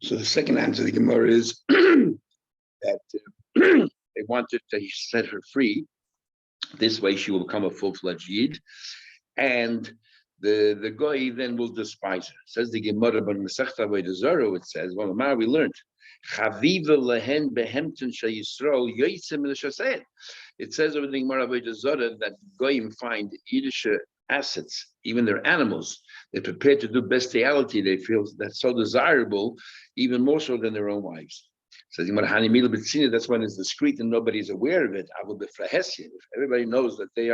So the second answer to the Gemara is that they wanted to set her free. This way she will become a full-fledged Yid, and the goy then will despise her. Says the Gemara, but Masechta Avodah Zarah, it says, well, we learned, Chaviva lehen behemten sheyisrael yoytzem l'shaseh. It says over the Gemara Avodah Zarah that goyim find Yiddish assets, even their animals, they're prepared to do bestiality. They feel that's so desirable, even more so than their own wives. Says that's when it's discreet and nobody's aware of it. If everybody knows that they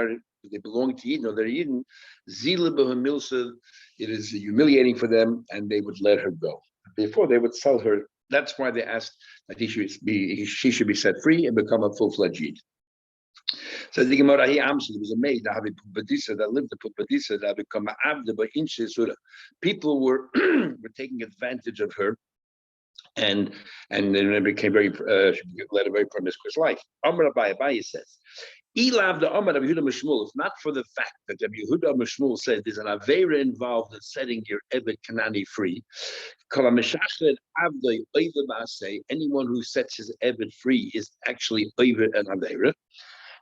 belong to Eden or they're Eden, it is humiliating for them, and they would let her go. Before they would sell her. That's why they asked that she should be set free and become a full-fledged Yid. So the Gemara, there was a maid that lived in Pumbedisa that become abda by inches. People were taking advantage of her, and then it became she led a very promiscuous life. Amar Abaye says, Ilav the Amar of Yehuda Mishmul, if not for the fact that Yehuda Mishmul said there's an Aveira involved in setting your Eved Kanani free. Anyone who sets his Eved free is actually Over and Aveira.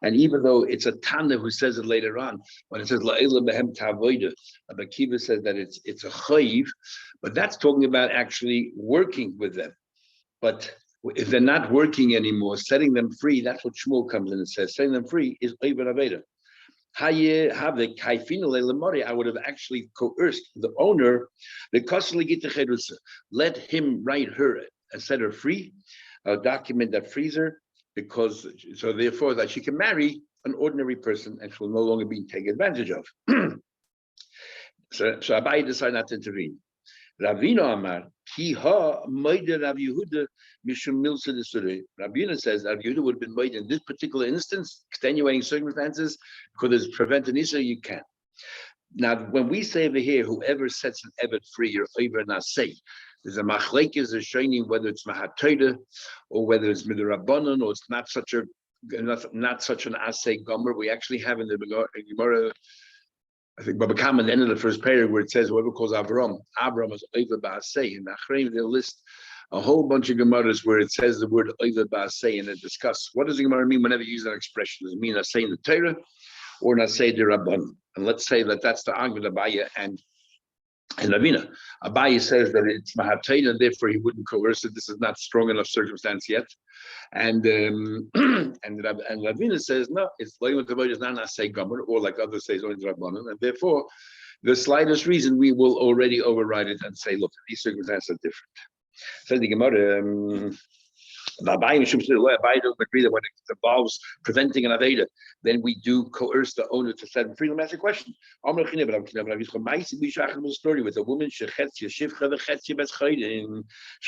And even though it's a Tana who says it later on, when it says La'ila Behem Ta'avoida, Akiva says that it's a chayiv, but that's talking about actually working with them. But if they're not working anymore, setting them free, that's what Shmuel comes in and says. Setting them free is Oiv and Aveda. I would have actually coerced the owner, let him write her and set her free, a document that frees her, so therefore that she can marry an ordinary person and she will no longer be taken advantage of. So Abaye decided not to intervene. Ravina Amar, Ki ha Maida Rav Yehuda Mishum Milsa Desure. Ravina says Rav Yehuda would have been made in this particular instance, extenuating circumstances, because it's preventing Isra, you can. Now, when we say over here, whoever sets an Evet free or over nasei, there's a machlekes is shining whether it's mahatayda or whether it's midrabanan or it's not such an asay gomer. We actually have in the Gemara, I think Baba Kama, at the end of the first paragraph, where it says whoever calls Avram is over ba'asay. And Achreim they list a whole bunch of Gemaras where it says the word over ba'asay, and they discuss what does the Gemara mean whenever you use that expression. Does it mean asay in the Torah or nasay the Rabban? And let's say that that's the argument of Abaye and Ravina. Abaye says that it's mahatayna, therefore he wouldn't coerce it. This is not strong enough circumstance yet. And Ravina says no, it's loyal to is not nasay gomer, or like others say, it's only rabbanon, and therefore the slightest reason we will already override it and say, look, these circumstances are different. Says the Gemara. Abaye don't agree that when it involves preventing an Aveda, then we do coerce the owner to set him free. Let me ask you a question. A story with a woman, she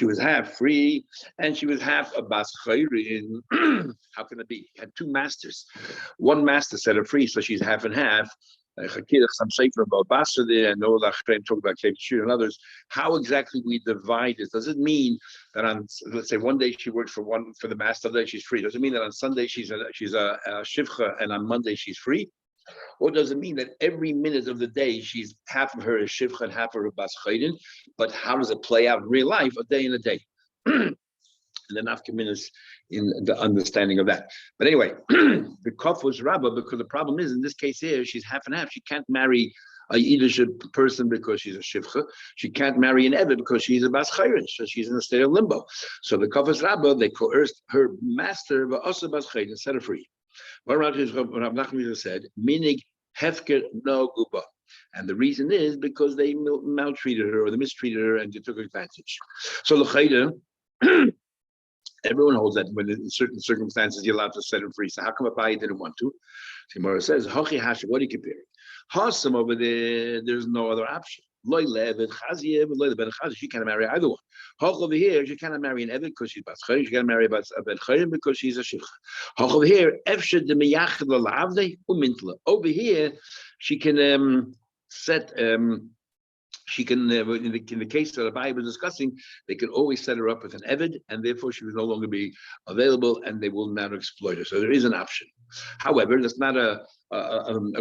was half free and she was half a bas chayrin. How can it be? He had two masters. One master set her free, so she's half and half. Some safer about Basra there, and Noah talk about Shir and others. How exactly we divide this? Does it mean that on, let's say, one day she works for the master, the other day she's free? Does it mean that on Sunday she's a shivcha and on Monday she's free? Or does it mean that every minute of the day she's half of her is shivcha and half of her bas chayrin? But how does it play out in real life, a day and a day? And the nafkamin is in the understanding of that. But anyway, the kof was Rabbah, because the problem is in this case here, she's half and half. She can't marry a Yiddish person because she's a shivcha. She can't marry an Eved because she's a bas chayrin. So she's in a state of limbo. So the kof was Rabbah, they coerced her master, but also bas chayrin, set her free. What Rav Nachman said, minig hefker no guba. And the reason is because they maltreated her or they mistreated her and they took advantage. So l'chayda, everyone holds that when in certain circumstances you're allowed to set him free. So how come Abaye didn't want to? Gemara says, Hachi Hashi, what are you comparing? Hasam over there, there's no other option. She can't marry either one. Hach over here, she cannot marry an Eved because she's bas chayrin. She can't marry a bas chayrin because she's a shivcha. Hach over here, efshe de meyachad l'lavdei umintla. Over here, she can set. She can, in the case that Abaye was discussing, they can always set her up with an Eved, and therefore she will no longer be available, and they will not exploit her. So there is an option. However, that's not a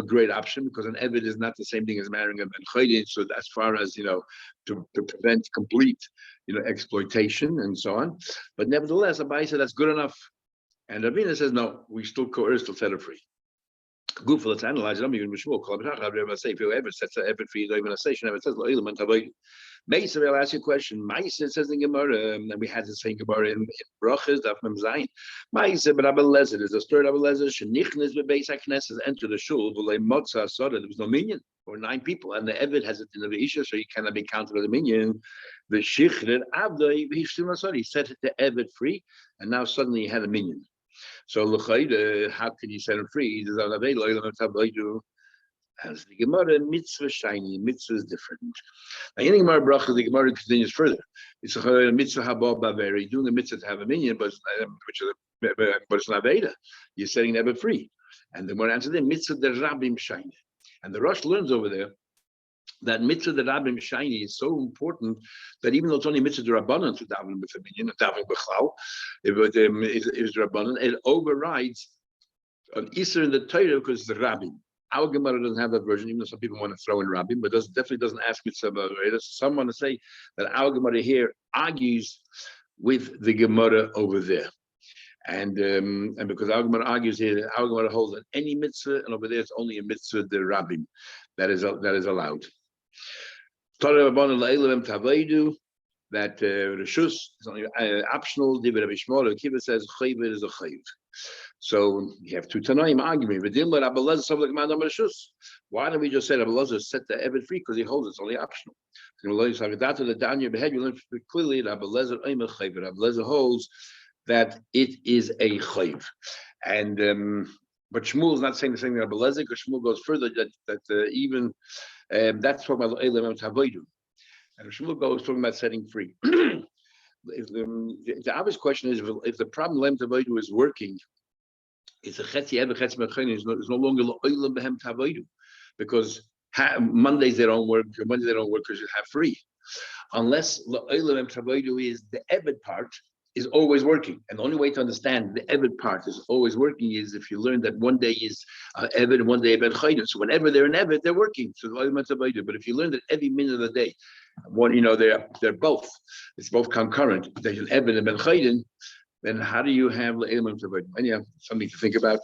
great option because an Eved is not the same thing as marrying a Ben Chaydin. So as far as, to prevent complete, exploitation and so on. But nevertheless, Abai said that's good enough. And Ravina says, no, we still coerce to set her free. Good, let's analyze it. I'm even Mishmul. If you ever sets an Eved free, you don't even say, it says, Meisa, I'll ask you a question. Meisa says in Gemara, and we had the same Gemara in Brachas, Daf Mem Zayin. Meisa, but Abel Lezer, there's a story of Abel Lezer, Shenichnes bebeis haknesses, enter the shul, v'lei motza soda, there was no minion, or 9 people, and the Eved has it in the Veisha, so he cannot be counted as a minion. The Shichred Abdai, he set the Eved free, and now suddenly he had a minion. So, how can you set him free? As the Gemara, mitzvah shiny, mitzvah is different. Now, in the Gemara bracha, the Gemara continues further. It's a mitzvah haba baveri, doing a mitzvah to have a minion, but it's not Veda. You're setting the Eved free. And the Gemara answers, mitzvah the Rabbim shiny. And the Rosh learns over there that mitzvah the Rabbim shiny is so important that even though it's only mitzvah the Rabbanan to daven with a minion, daven b'chlau, is Rabbanan, it overrides an Isser in the Torah because it's the Rabbim. Our Gemara doesn't have that version, even though some people want to throw in Rabbim, but definitely doesn't ask mitzvah about it. Some want to say that our Gemara here argues with the Gemara over there. And because our Gemara argues here, our Gemara holds that any mitzvah, and over there it's only a mitzvah the Rabbim that is allowed. That Rishus is only optional. David Rabbi Shmuel Akiva says chayv is a chayv. So you have two Tanaim arguing. Why don't we just say Rabbi Lezer set the Eved free because he holds it's only optional? Clearly, Rabbi Lezer holds that it is a chayv, and but Shmuel is not saying the same thing Rabbi Lezer because Shmuel goes further that even that's talking about Elam Tavodu. And Shmuel goes talking about setting free. The obvious question is if the problem Lem Tavodu is working, it's a Chetzi Eved Chetzi Mechani is no longer Elam Behem Tavodu because Mondays they don't work, Mondays they don't work because you have free. Unless Elam Tavodu is the Eved part is always working. And the only way to understand the Eved part is always working is if you learn that one day is Eved and one day Eved Chaydim. So whenever they're in Eved, they're working. So but if you learn that every minute of the day, they're both, it's both concurrent, there's an Eved and Ben Chaydim, then how do you have Le'elam Tavodim? And you have something to think about.